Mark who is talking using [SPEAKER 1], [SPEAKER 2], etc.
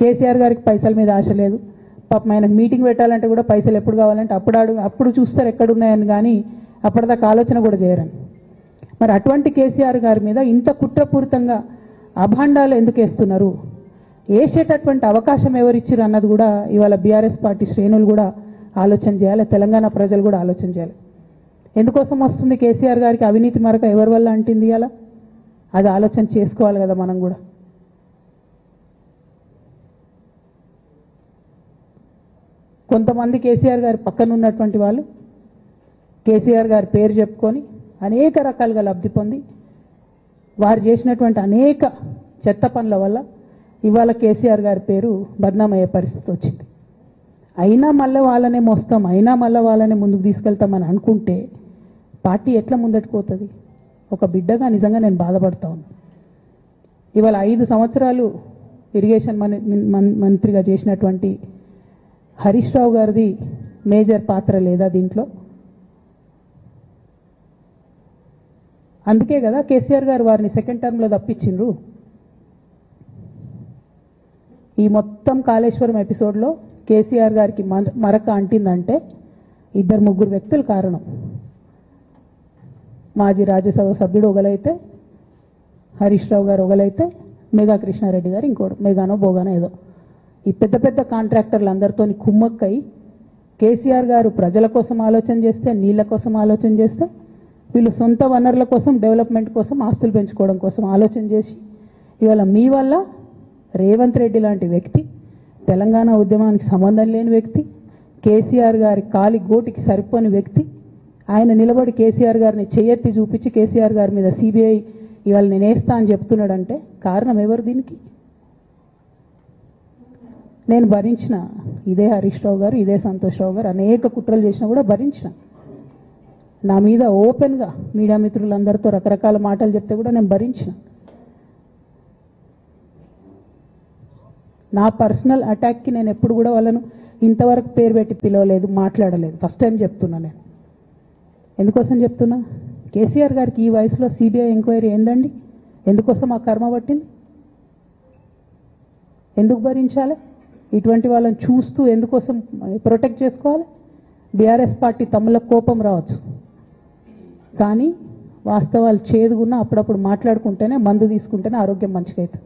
[SPEAKER 1] కేసీఆర్ గారికి పైసల మీద ఆశ లేదు. పాపం ఆయనకు మీటింగ్ పెట్టాలంటే కూడా పైసలు ఎప్పుడు కావాలంటే అప్పుడు చూస్తారు ఎక్కడున్నాయని, కానీ అప్పటిదాకా ఆలోచన కూడా చేయరని. మరి అటువంటి కేసీఆర్ గారి మీద ఇంత కుట్రపూరితంగా అభాండాలు ఎందుకు వేస్తున్నారు? వేసేటటువంటి అవకాశం ఎవరిచ్చారు అన్నది కూడా ఇవాళ బీఆర్ఎస్ పార్టీ శ్రేణులు కూడా ఆలోచన చేయాలి, తెలంగాణ ప్రజలు కూడా ఆలోచన చేయాలి. ఎందుకోసం వస్తుంది కేసీఆర్ గారికి అవినీతి మరక ఎవరి వల్ల అంటింది అలా? అది ఆలోచన చేసుకోవాలి కదా మనం కూడా. కొంతమంది కేసీఆర్ గారి పక్కన ఉన్నటువంటి వాళ్ళు కేసీఆర్ గారి పేరు చెప్పుకొని అనేక రకాలుగా లబ్ధి పొంది వారు చేసినటువంటి అనేక చెత్త పనుల వల్ల ఇవాళ కేసీఆర్ గారి పేరు బద్నామయ్యే పరిస్థితి వచ్చింది. అయినా మళ్ళీ వాళ్ళనే మోస్తాం, అయినా మళ్ళీ వాళ్ళనే ముందుకు తీసుకెళ్తామని అనుకుంటే పార్టీ ఎట్లా ముందటికి పోతుంది? ఒక బిడ్డగా నిజంగా నేను బాధపడతా ఉన్నాను. ఇవాళ 5 సంవత్సరాలు ఇరిగేషన్ మంత్రిగా చేసినటువంటి హరీష్ రావు గారిది మేజర్ పాత్ర లేదా దీంట్లో? అందుకే కదా కేసీఆర్ గారు వారిని సెకండ్ టర్మ్లో తప్పించిండ్రు. ఈ మొత్తం కాళేశ్వరం ఎపిసోడ్లో కేసీఆర్ గారికి మరక అంటిందంటే 2-3 వ్యక్తులు కారణం. మాజీ రాజ్యసభ సభ్యుడు ఒకలైతే, హరీష్ రావు గారు ఒకలైతే, మేఘా కృష్ణారెడ్డి గారు ఇంకోడు, మేఘానో బోగానో ఏదో. ఈ పెద్ద పెద్ద కాంట్రాక్టర్లు అందరితో కుమ్మక్కై కేసీఆర్ గారు ప్రజల కోసం ఆలోచన చేస్తే, నీళ్ల కోసం ఆలోచన చేస్తే, వీళ్ళు సొంత వనరుల కోసం, డెవలప్మెంట్ కోసం, ఆస్తులు పెంచుకోవడం కోసం ఆలోచన చేసి ఇవాళ మీ వల్ల రేవంత్ రెడ్డి లాంటి వ్యక్తి, తెలంగాణ ఉద్యమానికి సంబంధం లేని వ్యక్తి, కేసీఆర్ గారి కాలి గోటికి సరిపోని వ్యక్తి, ఆయన నిలబడి కేసీఆర్ గారిని చేయెత్తి చూపించి కేసీఆర్ గారి మీద సిబిఐ ఇవాళ నేను వేస్తా అని చెప్తున్నాడంటే కారణం ఎవరు దీనికి? నేను భరించిన, ఇదే హరీష్ రావు గారు, ఇదే సంతోష్ రావు గారు అనేక కుట్రలు చేసినా కూడా భరించిన. నా మీద ఓపెన్గా మీడియా మిత్రులందరితో రకరకాల మాటలు చెప్తే కూడా నేను భరించిన. నా పర్సనల్ అటాక్కి నేను ఎప్పుడు కూడా వాళ్ళను ఇంతవరకు పేరు పెట్టి పిలవలేదు, మాట్లాడలేదు. ఫస్ట్ టైం చెప్తున్నా నేను. ఎందుకోసం చెప్తున్నా? కేసీఆర్ గారికి ఈ వయసులో సిబిఐ ఎంక్వైరీ ఏందండి? ఎందుకోసం ఆ కర్మ పట్టింది? ఎందుకు భరించాలి? ఇటువంటి వాళ్ళని చూస్తూ ఎందుకోసం ప్రొటెక్ట్ చేసుకోవాలి? బీఆర్ఎస్ పార్టీ తమ్ములకు కోపం రావచ్చు, కానీ వాస్తవాలు చేదుగున్నా అప్పుడప్పుడు మాట్లాడుకుంటేనే, మందు తీసుకుంటేనే ఆరోగ్యం మంచిగా అవుతుంది.